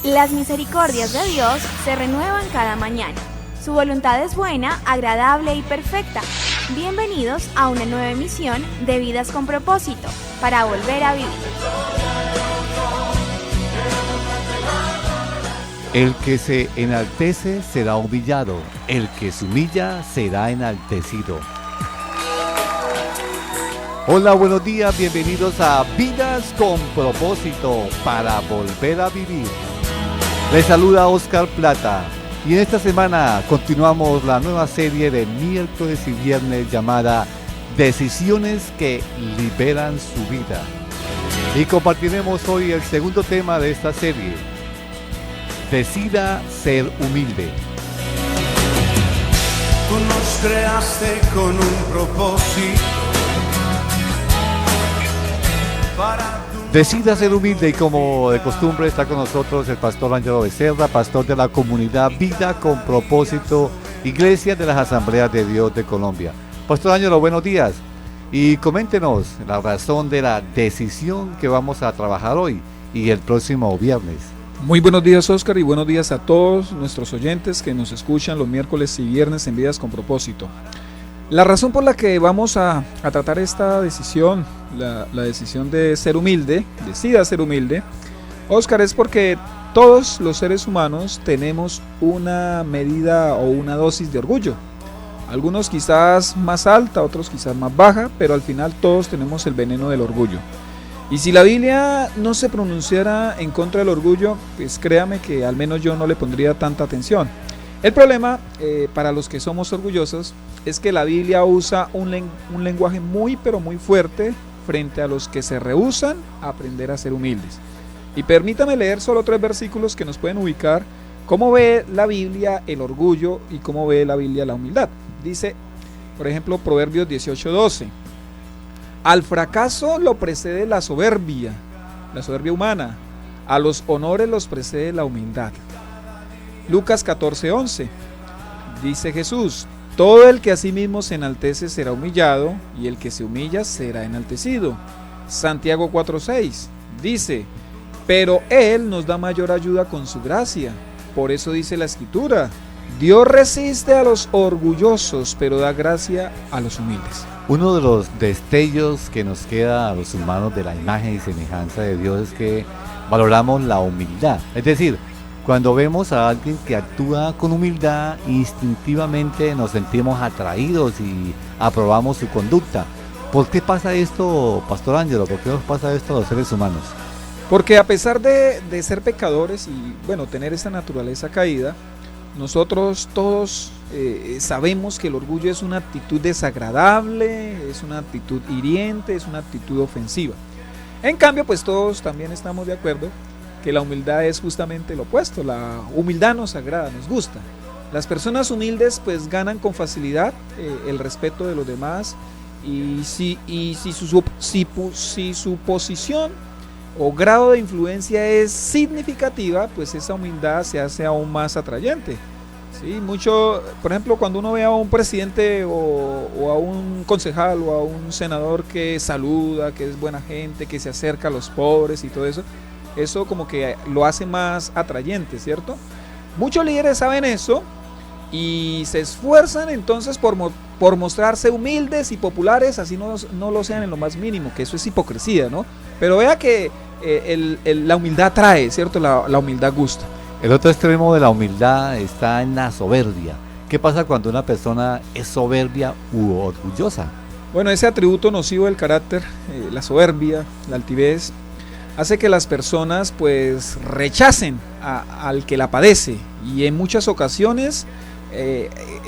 Las misericordias de Dios se renuevan cada mañana. Su voluntad es buena, agradable y perfecta. Bienvenidos a una nueva emisión de Vidas con Propósito, para volver a vivir. El que se enaltece será humillado, el que se humilla será enaltecido. Hola, buenos días, bienvenidos a Vidas con Propósito, para volver a vivir. Les saluda Oscar Plata y en esta semana continuamos la nueva serie de miércoles y viernes llamada Decisiones que liberan su vida. Y compartiremos hoy el segundo tema de esta serie: Decida ser humilde. Tú nos creaste con un propósito. Decida ser humilde, y como de costumbre está con nosotros el pastor Ángelo Becerra, pastor de la comunidad Vida con Propósito, Iglesia de las Asambleas de Dios de Colombia. Pastor Ángelo, buenos días y coméntenos la razón de la decisión que vamos a trabajar hoy y el próximo viernes. Muy buenos días, Oscar, y buenos días a todos nuestros oyentes que nos escuchan los miércoles y viernes en Vidas con Propósito. La razón por la que vamos a tratar esta decisión, la decisión de ser humilde, decida ser humilde, Oscar, es porque todos los seres humanos tenemos una medida o una dosis de orgullo. Algunos quizás más alta, otros quizás más baja, pero al final todos tenemos el veneno del orgullo. Y si la Biblia no se pronunciara en contra del orgullo, pues créame que al menos yo no le pondría tanta atención. El problema para los que somos orgullosos es que la Biblia usa un lenguaje muy pero muy fuerte frente a los que se rehúsan a aprender a ser humildes. Y permítame leer solo 3 versículos que nos pueden ubicar cómo ve la Biblia el orgullo y cómo ve la Biblia la humildad. Dice, por ejemplo, Proverbios 18:12. Al fracaso lo precede la soberbia humana. A los honores los precede la humildad. Lucas 14:11. Dice Jesús: todo el que a sí mismo se enaltece será humillado, y el que se humilla será enaltecido. Santiago 4:6 dice: pero Él nos da mayor ayuda con su gracia. Por eso dice la Escritura: Dios resiste a los orgullosos, pero da gracia a los humildes. Uno de los destellos que nos queda a los humanos de la imagen y semejanza de Dios es que valoramos la humildad. Es decir, cuando vemos a alguien que actúa con humildad, instintivamente nos sentimos atraídos y aprobamos su conducta. ¿Por qué pasa esto, Pastor Ángelo? ¿Por qué nos pasa esto a los seres humanos? Porque a pesar de ser pecadores y tener esa naturaleza caída, nosotros todos sabemos que el orgullo es una actitud desagradable, es una actitud hiriente, es una actitud ofensiva. En cambio, pues todos también estamos de acuerdo que la humildad es justamente lo opuesto. La humildad nos agrada, nos gusta. Las personas humildes pues ganan con facilidad el respeto de los demás, y si su posición o grado de influencia es significativa, pues esa humildad se hace aún más atrayente. Sí, por ejemplo, cuando uno ve a un presidente o a un concejal o a un senador que saluda, que es buena gente, que se acerca a los pobres y todo eso, eso como que lo hace más atrayente, ¿cierto? Muchos líderes saben eso y se esfuerzan entonces por mostrarse humildes y populares, así no lo sean en lo más mínimo, que eso es hipocresía, ¿no? Pero vea que la humildad atrae, ¿cierto? La humildad gusta. El otro extremo de la humildad está en la soberbia. ¿Qué pasa cuando una persona es soberbia u orgullosa? Bueno, ese atributo nocivo del carácter, la soberbia, la altivez, hace que las personas pues rechacen al que la padece, y en muchas ocasiones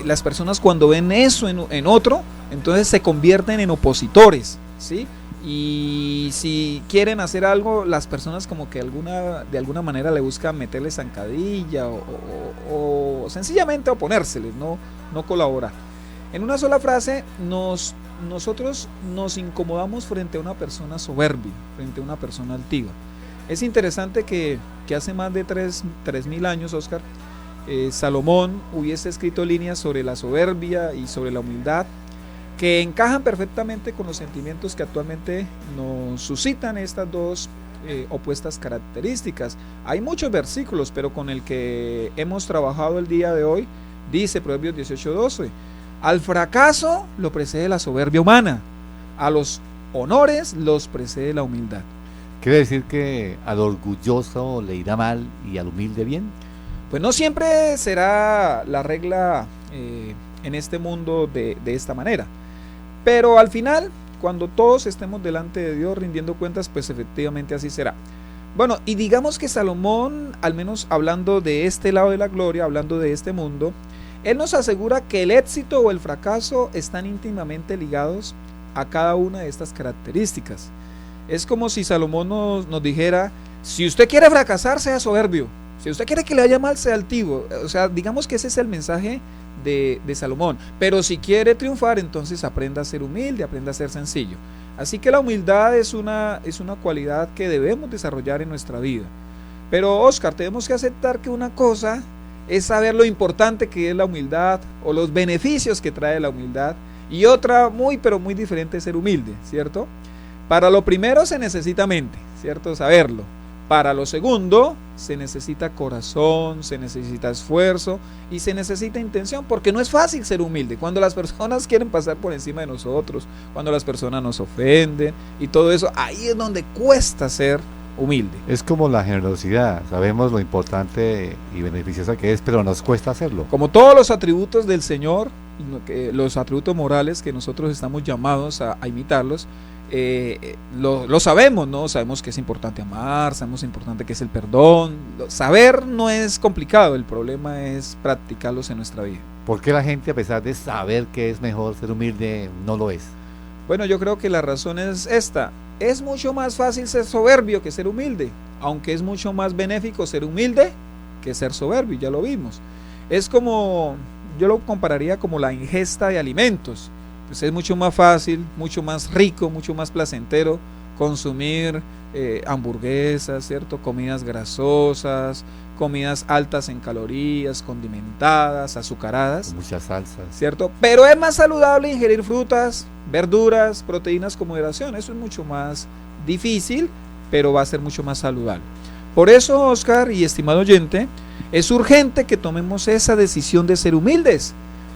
las personas cuando ven eso en otro, entonces se convierten en opositores, ¿sí? Y si quieren hacer algo, las personas como que de alguna manera le buscan meterle zancadilla o sencillamente oponérseles, no colaborar. En una sola frase, nosotros nos incomodamos frente a una persona soberbia, frente a una persona altiva. Es interesante que hace más de 3.000 años, Oscar, Salomón hubiese escrito líneas sobre la soberbia y sobre la humildad, que encajan perfectamente con los sentimientos que actualmente nos suscitan estas dos opuestas características. Hay muchos versículos, pero con el que hemos trabajado el día de hoy, dice Proverbios 18:12, al fracaso lo precede la soberbia humana, a los honores los precede la humildad. ¿Quiere decir que al orgulloso le irá mal y al humilde bien? Pues no siempre será la regla en este mundo de esta manera, pero al final, cuando todos estemos delante de Dios rindiendo cuentas, pues efectivamente así será. Bueno, y digamos que Salomón, al menos hablando de este lado de la gloria, hablando de este mundo, él nos asegura que el éxito o el fracaso están íntimamente ligados a cada una de estas características. Es como si Salomón nos dijera, si usted quiere fracasar, sea soberbio, si usted quiere que le vaya mal, sea altivo. O sea, digamos que ese es el mensaje de Salomón, pero si quiere triunfar, entonces aprenda a ser humilde, aprenda a ser sencillo. Así que la humildad es una cualidad que debemos desarrollar en nuestra vida. Pero Oscar, tenemos que aceptar que una cosa es saber lo importante que es la humildad o los beneficios que trae la humildad, y otra muy pero muy diferente es ser humilde, ¿cierto? Para lo primero se necesita mente, ¿cierto? Saberlo. Para lo segundo se necesita corazón, se necesita esfuerzo y se necesita intención, porque no es fácil ser humilde. Cuando las personas quieren pasar por encima de nosotros, cuando las personas nos ofenden y todo eso, ahí es donde cuesta ser humilde. Es como la generosidad, sabemos lo importante y beneficiosa que es, pero nos cuesta hacerlo. Como todos los atributos del Señor, los atributos morales que nosotros estamos llamados a imitarlos, lo sabemos, ¿no? Sabemos que es importante amar, sabemos importante que es el perdón. Saber no es complicado, el problema es practicarlos en nuestra vida. ¿Por qué la gente, a pesar de saber que es mejor ser humilde, no lo es? Bueno, yo creo que la razón es esta. Es mucho más fácil ser soberbio que ser humilde, aunque es mucho más benéfico ser humilde que ser soberbio, ya lo vimos. Es como, yo lo compararía como la ingesta de alimentos. Pues es mucho más fácil, mucho más rico, mucho más placentero consumir hamburguesas, ¿cierto? Comidas grasosas, comidas altas en calorías, condimentadas, azucaradas. Muchas salsas. ¿Cierto? Pero es más saludable ingerir frutas, verduras, proteínas con moderación. Eso es mucho más difícil, pero va a ser mucho más saludable. Por eso, Oscar y estimado oyente, es urgente que tomemos esa decisión de ser humildes,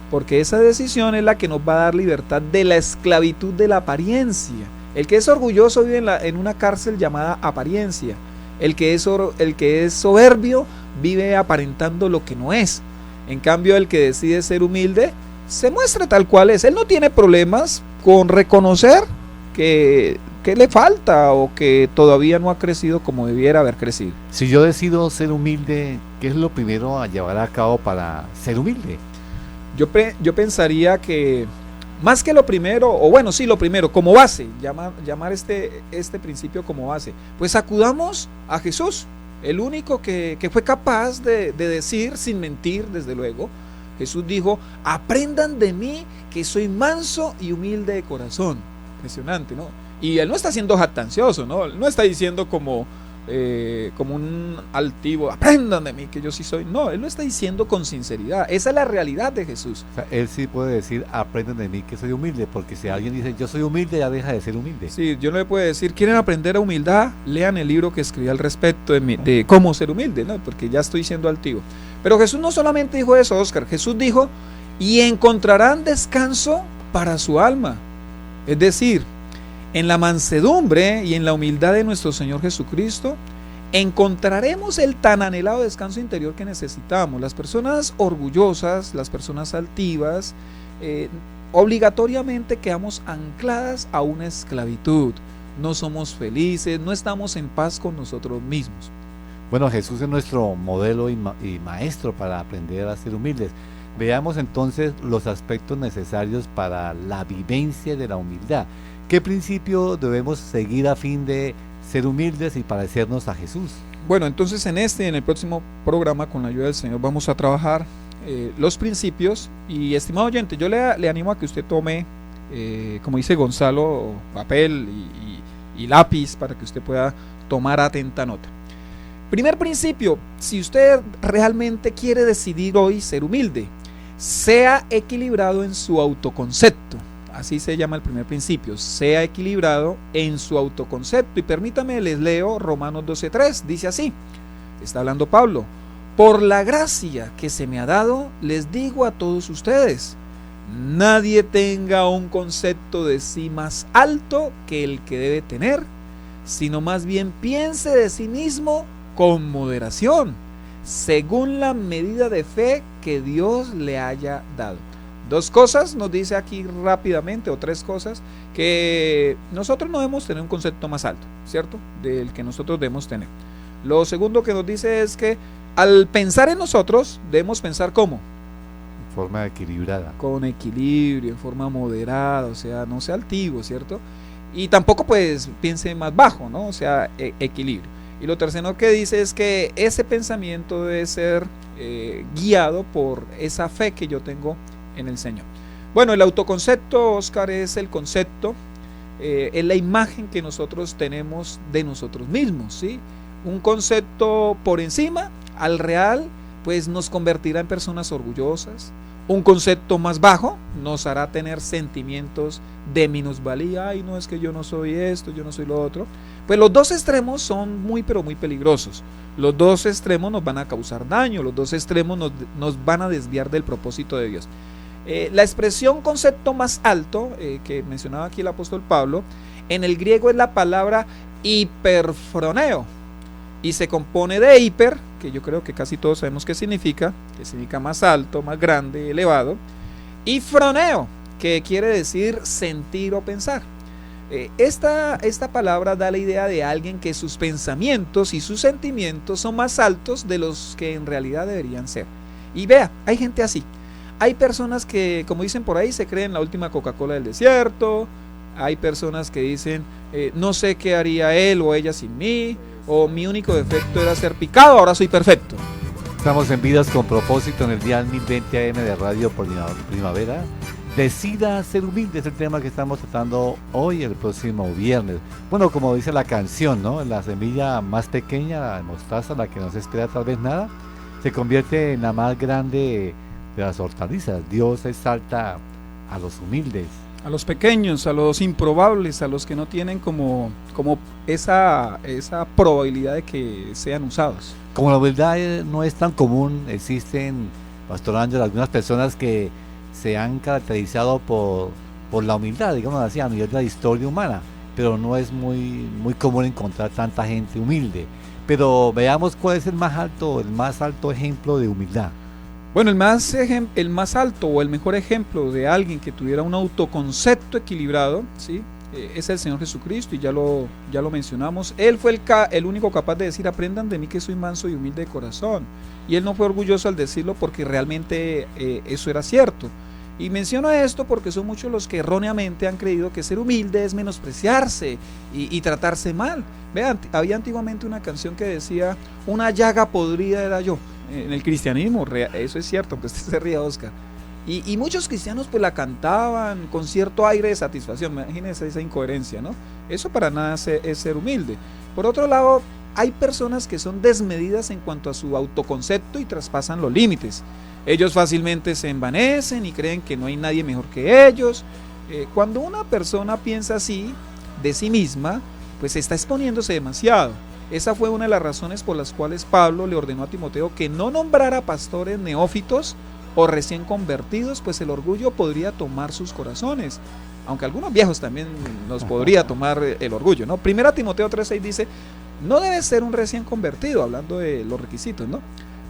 porque esa decisión es la que nos va a dar libertad de la esclavitud de la apariencia. El que es orgulloso vive en una cárcel llamada apariencia. El que es soberbio vive aparentando lo que no es. En cambio, el que decide ser humilde se muestra tal cual es. Él no tiene problemas con reconocer que le falta o que todavía no ha crecido como debiera haber crecido. Si yo decido ser humilde, ¿qué es lo primero a llevar a cabo para ser humilde? Yo pensaría que más que lo primero, o bueno, sí, lo primero, como base, llamar este principio como base, pues acudamos a Jesús, el único que fue capaz de decir, sin mentir, desde luego. Jesús dijo, aprendan de mí que soy manso y humilde de corazón. Impresionante, ¿no? Y él no está siendo jactancioso, ¿no? Él no está diciendo como un altivo, aprendan de mí que yo sí soy. No, él lo está diciendo con sinceridad. Esa es la realidad de Jesús. O sea, él sí puede decir, aprendan de mí que soy humilde, porque si alguien dice, yo soy humilde, ya deja de ser humilde. Sí, yo no le puedo decir, ¿quieren aprender a humildad? Lean el libro que escribí al respecto de cómo ser humilde, ¿no? Porque ya estoy siendo altivo. Pero Jesús no solamente dijo eso, Oscar. Jesús dijo, y encontrarán descanso para su alma. Es decir, en la mansedumbre y en la humildad de nuestro Señor Jesucristo encontraremos el tan anhelado descanso interior que necesitamos. Las personas orgullosas, las personas altivas, obligatoriamente quedamos ancladas a una esclavitud. No somos felices, no estamos en paz con nosotros mismos. Bueno, Jesús es nuestro modelo y maestro para aprender a ser humildes. Veamos entonces los aspectos necesarios para la vivencia de la humildad. ¿Qué principio debemos seguir a fin de ser humildes y parecernos a Jesús? Bueno, entonces en el próximo programa, con la ayuda del Señor, vamos a trabajar los principios. Y estimado oyente, yo le animo a que usted tome, como dice Gonzalo, papel y lápiz para que usted pueda tomar atenta nota. Primer principio, si usted realmente quiere decidir hoy ser humilde, sea equilibrado en su autoconcepto. así se llama el primer principio, sea equilibrado en su autoconcepto. Y permítame, les leo Romanos 12:3, dice así, está hablando Pablo: por la gracia que se me ha dado, les digo a todos ustedes, nadie tenga un concepto de sí más alto que el que debe tener, sino más bien piense de sí mismo con moderación, según la medida de fe que Dios le haya dado. Dos cosas nos dice aquí rápidamente, o tres cosas, que nosotros no debemos tener un concepto más alto, ¿cierto?, del que nosotros debemos tener. Lo segundo que nos dice es que al pensar en nosotros, debemos pensar ¿cómo? En forma equilibrada. Con equilibrio, en forma moderada, o sea, no sea altivo, ¿cierto? Y tampoco pues piense más bajo, ¿no? O sea, equilibrio. Y lo tercero que dice es que ese pensamiento debe ser guiado por esa fe que yo tengo en el Señor. Bueno, el autoconcepto, Oscar, es el concepto, es la imagen que nosotros tenemos de nosotros mismos, ¿sí? Un concepto por encima al real, pues nos convertirá en personas orgullosas. Un concepto más bajo nos hará tener sentimientos de minusvalía. Ay, no, es que yo no soy esto, yo no soy lo otro. Pues los dos extremos son muy, pero muy peligrosos. Los dos extremos nos van a causar daño, los dos extremos nos van a desviar del propósito de Dios. La expresión concepto más alto, que mencionaba aquí el apóstol Pablo, en el griego es la palabra hiperfroneo, y se compone de hiper, que yo creo que casi todos sabemos qué significa, que significa más alto, más grande, elevado, y froneo, que quiere decir sentir o pensar. Esta palabra da la idea de alguien que sus pensamientos y sus sentimientos son más altos de los que en realidad deberían ser. Y vea, hay gente así. Hay personas que, como dicen por ahí, se creen la última Coca-Cola del desierto. Hay personas que dicen, no sé qué haría él o ella sin mí, o mi único defecto era ser picado, ahora soy perfecto. Estamos en Vidas con Propósito en el día 1020 AM de Radio Primavera. Decida ser humilde es el tema que estamos tratando hoy, el próximo viernes. Bueno, como dice la canción, ¿no? La semilla más pequeña, la mostaza, la que no se espera tal vez nada, se convierte en la más grande de las hortalizas. Dios exalta a los humildes, a los pequeños, a los improbables, a los que no tienen como esa probabilidad de que sean usados. Como la humildad no es tan común, existen, Pastor Ángel, algunas personas que se han caracterizado por la humildad, digamos así, a nivel de la historia humana, pero no es muy común encontrar tanta gente humilde. Pero veamos cuál es el más alto ejemplo de humildad. Bueno, el más alto o el mejor ejemplo de alguien que tuviera un autoconcepto equilibrado, ¿sí?, es el Señor Jesucristo, y ya lo mencionamos. Él fue el único capaz de decir: aprendan de mí que soy manso y humilde de corazón. Y él no fue orgulloso al decirlo, porque realmente eso era cierto. Y menciono esto porque son muchos los que erróneamente han creído que ser humilde es menospreciarse y tratarse mal. Vean, había antiguamente una canción que decía: una llaga podrida era yo. En el cristianismo, eso es cierto, aunque usted se ría, Oscar. Y muchos cristianos pues la cantaban con cierto aire de satisfacción. Imagínense esa incoherencia, ¿no? Eso para nada es ser humilde. Por otro lado, hay personas que son desmedidas en cuanto a su autoconcepto y traspasan los límites. Ellos fácilmente se envanecen y creen que no hay nadie mejor que ellos. Cuando una persona piensa así de sí misma, pues está exponiéndose demasiado. Esa fue una de las razones por las cuales Pablo le ordenó a Timoteo que no nombrara pastores neófitos o recién convertidos, pues el orgullo podría tomar sus corazones, aunque algunos viejos también nos podría tomar el orgullo, ¿no? Primera Timoteo 3:6 dice: no debe ser un recién convertido, hablando de los requisitos, ¿no?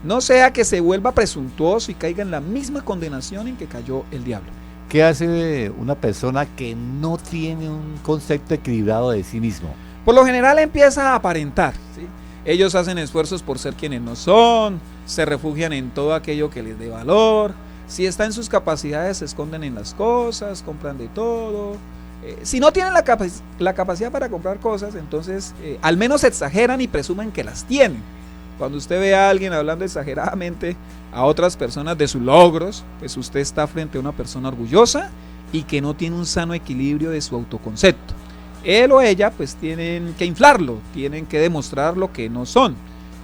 No sea que se vuelva presuntuoso y caiga en la misma condenación en que cayó el diablo. ¿Qué hace una persona que no tiene un concepto equilibrado de sí mismo? Por lo general empieza a aparentar, ¿sí? Ellos hacen esfuerzos por ser quienes no son, se refugian en todo aquello que les dé valor. Si está en sus capacidades, se esconden en las cosas, compran de todo. Si no tienen la capacidad para comprar cosas, entonces al menos exageran y presumen que las tienen. Cuando usted ve a alguien hablando exageradamente a otras personas de sus logros, pues usted está frente a una persona orgullosa y que no tiene un sano equilibrio de su autoconcepto. Él o ella pues tienen que inflarlo, tienen que demostrar lo que no son,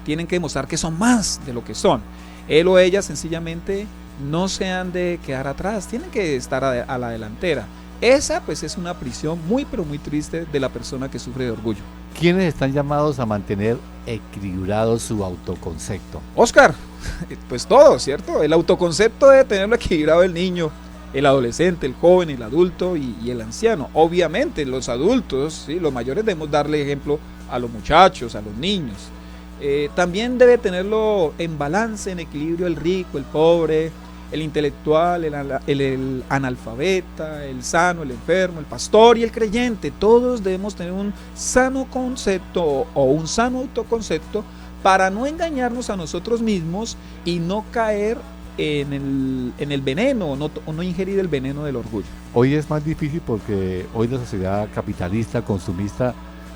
tienen que demostrar que son más de lo que son. Él o ella sencillamente no se han de quedar atrás, tienen que estar a la delantera. Esa pues es una prisión muy pero muy triste de la persona que sufre de orgullo. ¿Quiénes están llamados a mantener equilibrado su autoconcepto? Oscar, pues todo, ¿cierto? El autoconcepto debe tenerlo equilibrado el niño, el adolescente, el joven, el adulto y el anciano. Obviamente los adultos, ¿sí? Los mayores debemos darle ejemplo a los muchachos, a los niños. También debe tenerlo en balance, en equilibrio el rico, el pobre, el intelectual, el analfabeta, el sano, el enfermo, el pastor y el creyente. Todos debemos tener un sano concepto o un sano autoconcepto para no engañarnos a nosotros mismos y no caer en el veneno o no ingerir el veneno del orgullo. Hoy es más difícil porque hoy la sociedad capitalista, consumista,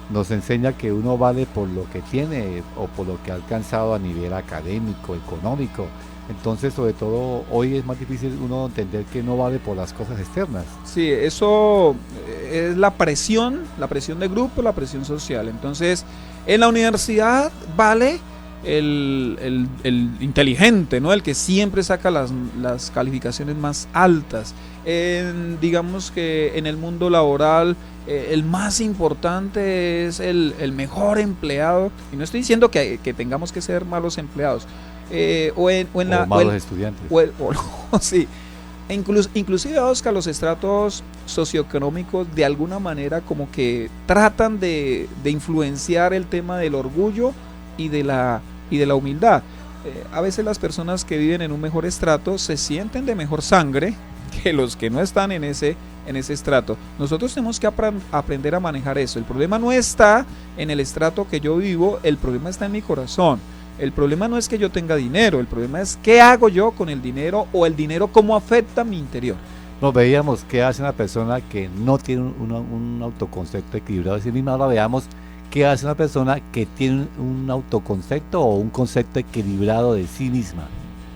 nos enseña que uno vale por lo que tiene o por lo que ha alcanzado a nivel académico, económico. Entonces, sobre todo, hoy es más difícil uno entender que no vale por las cosas externas. Sí, eso es la presión de grupo, la presión social. Entonces, en la universidad vale el inteligente, ¿no? El que siempre saca las calificaciones más altas. Digamos que en el mundo laboral el más importante es el mejor empleado. Y no estoy diciendo que tengamos que ser malos empleados. O malos estudiantes. Sí. Inclusive, Oscar, los estratos socioeconómicos de alguna manera como que tratan de influenciar el tema del orgullo y de la humildad. A veces las personas que viven en un mejor estrato se sienten de mejor sangre que los que no están en ese estrato. Nosotros tenemos que aprender a manejar eso. El problema no está en el estrato que yo vivo, el problema está en mi corazón. El problema no es que yo tenga dinero, el problema es qué hago yo con el dinero o el dinero cómo afecta mi interior. Nos veíamos qué hace una persona que no tiene un autoconcepto equilibrado de sí misma. Ahora veamos qué hace una persona que tiene un autoconcepto o un concepto equilibrado de sí misma.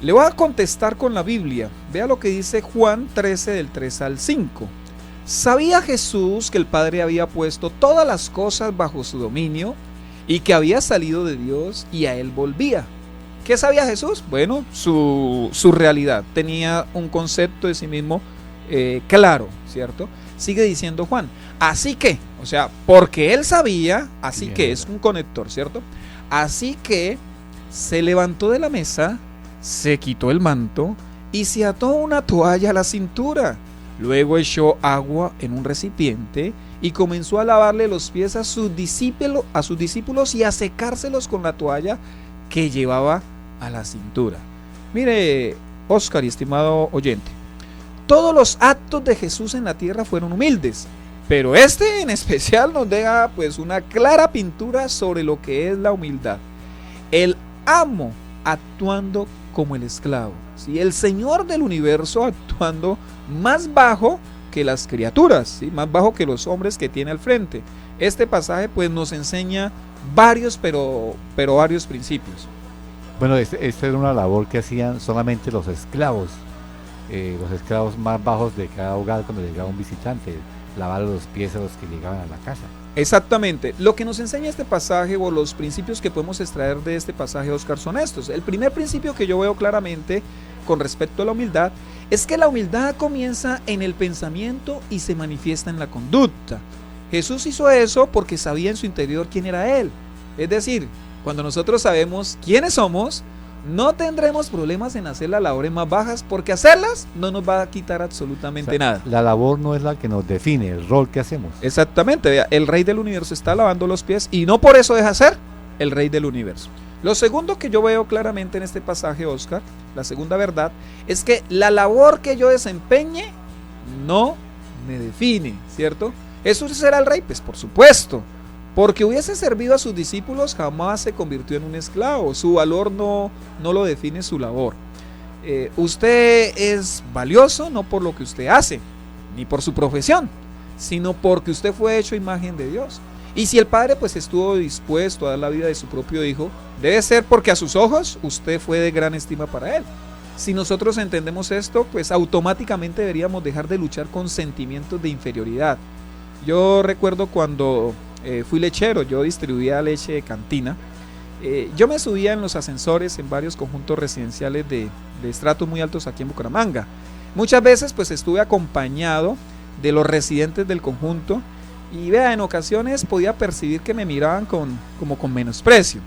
Le voy a contestar con la Biblia. Vea lo que dice Juan 13 del 3 al 5. ¿Sabía Jesús que el Padre había puesto todas las cosas bajo su dominio y que había salido de Dios y a Él volvía? ¿Qué sabía Jesús? Bueno, su realidad. Tenía un concepto de sí mismo claro, ¿cierto? Sigue diciendo Juan. Así que, o sea, porque Él sabía, así que es un conector, ¿cierto? Así que se levantó de la mesa, se quitó el manto y se ató una toalla a la cintura. Luego echó agua en un recipiente y comenzó a lavarle los pies a sus discípulos y a secárselos con la toalla que llevaba a la cintura. Mire, Oscar y estimado oyente, todos los actos de Jesús en la tierra fueron humildes, pero este en especial nos deja pues una clara pintura sobre lo que es la humildad. El amo actuando como el esclavo, ¿sí? El Señor del universo actuando más bajo que las criaturas, ¿sí? Más bajo que los hombres que tiene al frente. Este pasaje pues nos enseña varios principios. Bueno, esta era una labor que hacían solamente los esclavos más bajos de cada hogar cuando llegaba un visitante, lavar los pies a los que llegaban a la casa. Exactamente, lo que nos enseña este pasaje o los principios que podemos extraer de este pasaje, Oscar, son estos. El primer principio que yo veo claramente con respecto a la humildad es que la humildad comienza en el pensamiento y se manifiesta en la conducta. Jesús hizo eso porque sabía en su interior quién era Él. Es decir, cuando nosotros sabemos quiénes somos, no tendremos problemas en hacer las labores más bajas, porque hacerlas no nos va a quitar absolutamente nada. La labor no es la que nos define, el rol que hacemos. Exactamente, vea, el Rey del Universo está lavando los pies y no por eso deja de ser el Rey del Universo. Lo segundo que yo veo claramente en este pasaje, Oscar, la segunda verdad, es que la labor que yo desempeñe no me define, ¿cierto? ¿Eso será el Rey? Pues por supuesto. Porque hubiese servido a sus discípulos, jamás se convirtió en un esclavo. Su valor no lo define su labor. Usted es valioso no por lo que usted hace, ni por su profesión, sino porque usted fue hecho imagen de Dios. Y si el Padre pues estuvo dispuesto a dar la vida de su propio Hijo, debe ser porque a sus ojos usted fue de gran estima para Él. Si nosotros entendemos esto, pues automáticamente deberíamos dejar de luchar con sentimientos de inferioridad. Yo recuerdo cuando fui lechero, yo distribuía leche de cantina. Yo me subía en los ascensores en varios conjuntos residenciales de estratos muy altos aquí en Bucaramanga. Muchas veces pues estuve acompañado de los residentes del conjunto, y vea, en ocasiones podía percibir que me miraban como con menosprecio.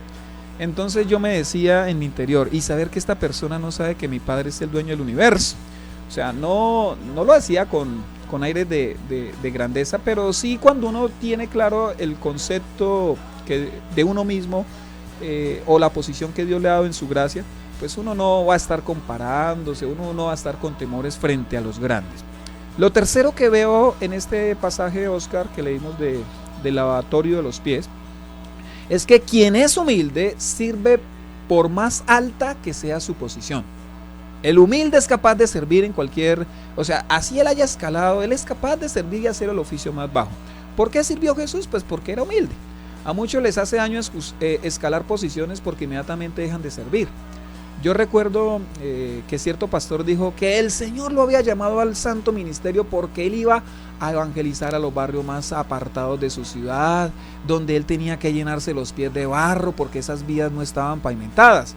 Entonces yo me decía en mi interior, y saber que esta persona no sabe que mi padre es el dueño del universo. O sea, no lo decía con aires de grandeza, pero sí cuando uno tiene claro el concepto de uno mismo, o la posición que Dios le ha dado en su gracia, pues uno no va a estar comparándose, uno no va a estar con temores frente a los grandes. Lo tercero que veo en este pasaje, Oscar, que leímos del lavatorio de los pies, es que quien es humilde sirve por más alta que sea su posición. El humilde es capaz de servir en cualquier, o sea, así él haya escalado, él es capaz de servir y hacer el oficio más bajo. ¿Por qué sirvió Jesús? Pues porque era humilde. A muchos les hace daño escalar posiciones porque inmediatamente dejan de servir. Yo recuerdo que cierto pastor dijo que el Señor lo había llamado al santo ministerio porque él iba a evangelizar a los barrios más apartados de su ciudad, donde él tenía que llenarse los pies de barro porque esas vías no estaban pavimentadas.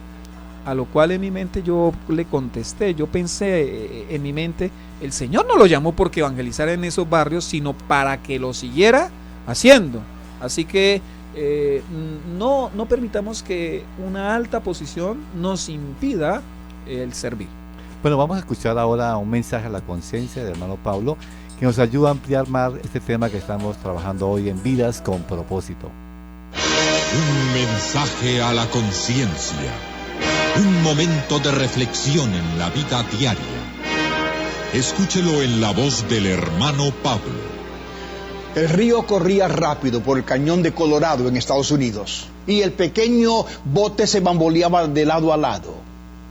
A lo cual en mi mente yo le contesté, yo pensé en mi mente, el Señor no lo llamó porque evangelizara en esos barrios, sino para que lo siguiera haciendo. Así que no permitamos que una alta posición nos impida el servir. Bueno, vamos a escuchar ahora un mensaje a la conciencia del hermano Pablo, que nos ayuda a ampliar más este tema que estamos trabajando hoy en Vidas con Propósito. Un mensaje a la conciencia. Un momento de reflexión en la vida diaria. Escúchelo en la voz del hermano Pablo. El río corría rápido por el cañón de Colorado en Estados Unidos y el pequeño bote se bamboleaba de lado a lado.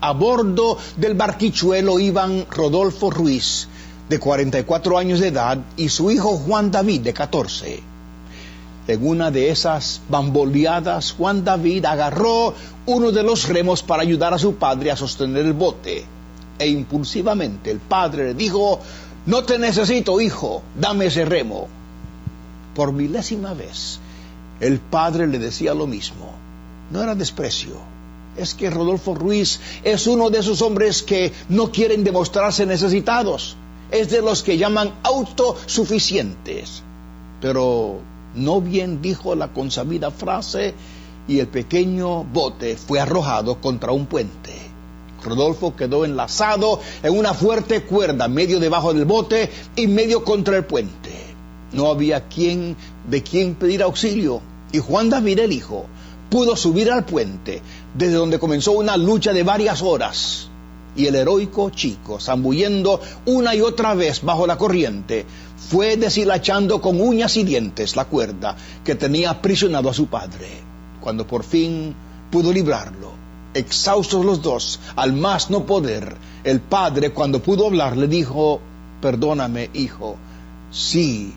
A bordo del barquichuelo iban Rodolfo Ruiz, de 44 años de edad, y su hijo Juan David, de 14. En una de esas bamboleadas, Juan David agarró uno de los remos para ayudar a su padre a sostener el bote. E impulsivamente el padre le dijo: «No te necesito, hijo, dame ese remo». Por milésima vez, el padre le decía lo mismo. No era desprecio. Es que Rodolfo Ruiz es uno de esos hombres que no quieren demostrarse necesitados. Es de los que llaman autosuficientes. Pero no bien dijo la consabida frase y el pequeño bote fue arrojado contra un puente. Rodolfo quedó enlazado en una fuerte cuerda, medio debajo del bote y medio contra el puente. No había de quien pedir auxilio, y Juan David, el hijo, pudo subir al puente, desde donde comenzó una lucha de varias horas. Y el heroico chico, zambullendo una y otra vez bajo la corriente, fue deshilachando con uñas y dientes la cuerda que tenía aprisionado a su padre. Cuando por fin pudo librarlo, exhaustos los dos, al más no poder, el padre, cuando pudo hablar, le dijo: «Perdóname, hijo, sí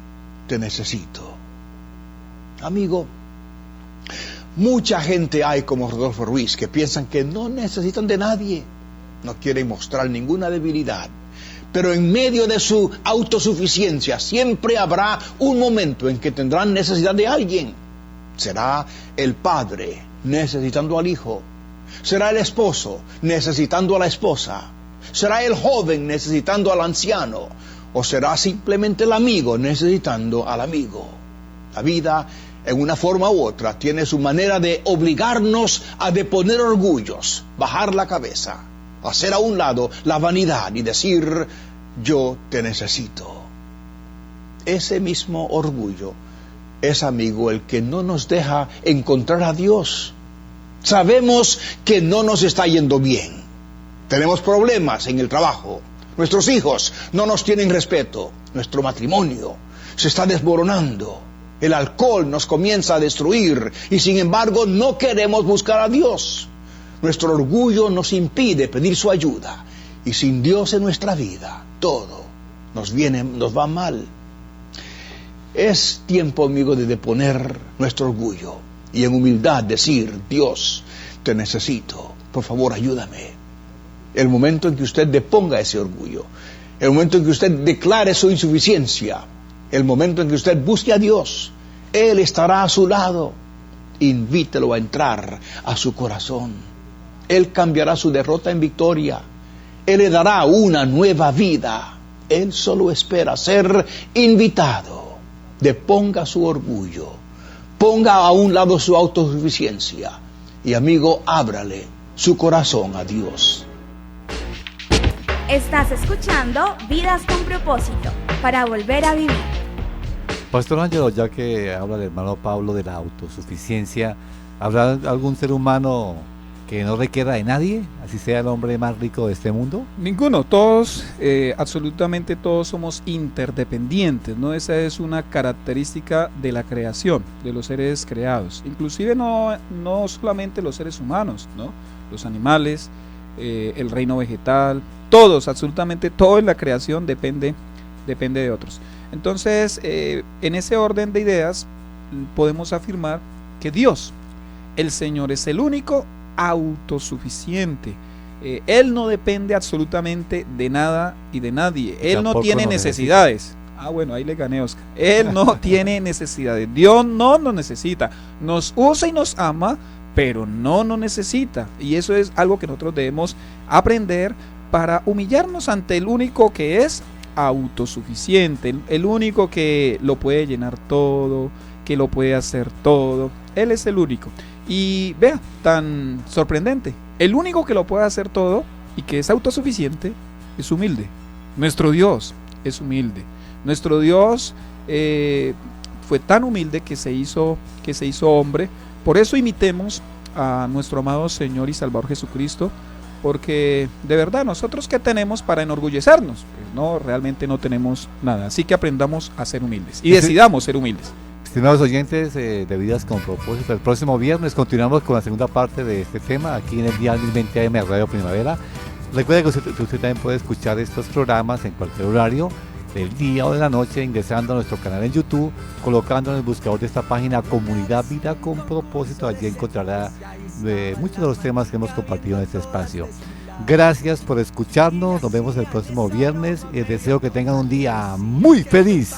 te necesito». Amigo, mucha gente hay como Rodolfo Ruiz que piensan que no necesitan de nadie, no quieren mostrar ninguna debilidad, pero en medio de su autosuficiencia siempre habrá un momento en que tendrán necesidad de alguien. Será el padre necesitando al hijo, será el esposo necesitando a la esposa, será el joven necesitando al anciano, o será simplemente el amigo necesitando al amigo. La vida, en una forma u otra, tiene su manera de obligarnos a deponer orgullos, bajar la cabeza, hacer a un lado la vanidad y decir: «Yo te necesito». Ese mismo orgullo es, amigo, el que no nos deja encontrar a Dios. Sabemos que no nos está yendo bien. Tenemos problemas en el trabajo. Nuestros hijos no nos tienen respeto. Nuestro matrimonio se está desmoronando. El alcohol nos comienza a destruir y sin embargo no queremos buscar a Dios. Nuestro orgullo nos impide pedir su ayuda y sin Dios en nuestra vida todo nos va mal. Es tiempo, amigo, de deponer nuestro orgullo y en humildad decir: «Dios, te necesito, por favor ayúdame». El momento en que usted deponga ese orgullo, el momento en que usted declare su insuficiencia, el momento en que usted busque a Dios, Él estará a su lado. Invítelo a entrar a su corazón. Él cambiará su derrota en victoria. Él le dará una nueva vida. Él solo espera ser invitado. Deponga su orgullo, ponga a un lado su autosuficiencia y, amigo, ábrale su corazón a Dios. Estás escuchando Vidas con Propósito, para volver a vivir. Pastor Ángelo, ya que habla el hermano Pablo de la autosuficiencia, ¿habrá algún ser humano que no requiera de nadie, así sea el hombre más rico de este mundo? Ninguno, todos, absolutamente todos somos interdependientes, ¿no? Esa es una característica de la creación, de los seres creados, inclusive no solamente los seres humanos, ¿no? Los animales, el reino vegetal, todos, absolutamente todo en la creación depende de otros. Entonces, en ese orden de ideas, podemos afirmar que Dios, el Señor, es el único autosuficiente. Él no depende absolutamente de nada y de nadie. Él no tiene necesidades. Bueno, ahí le gané, Oscar. Él no tiene necesidades. Dios no nos necesita. Nos usa y nos ama, pero no nos necesita. Y eso es algo que nosotros debemos aprender para humillarnos ante el único que es autosuficiente, el único que lo puede llenar todo, que lo puede hacer todo. Él es el único. Y vea, tan sorprendente, el único que lo puede hacer todo y que es autosuficiente es humilde. Nuestro Dios es humilde. Nuestro Dios fue tan humilde que se hizo hombre. Por eso imitemos a nuestro amado Señor y Salvador Jesucristo, porque de verdad, nosotros ¿qué tenemos para enorgullecernos? Pues no, realmente no tenemos nada. Así que aprendamos a ser humildes y decidamos ser humildes. Estimados oyentes de Vidas con Propósito, el próximo viernes continuamos con la segunda parte de este tema aquí en el día 1020 AM Radio Primavera. Recuerde que usted también puede escuchar estos programas en cualquier horario del día o de la noche ingresando a nuestro canal en YouTube, colocando en el buscador de esta página Comunidad Vida con Propósito. Allí encontrará muchos de los temas que hemos compartido en este espacio. Gracias por escucharnos, nos vemos el próximo viernes y les deseo que tengan un día muy feliz.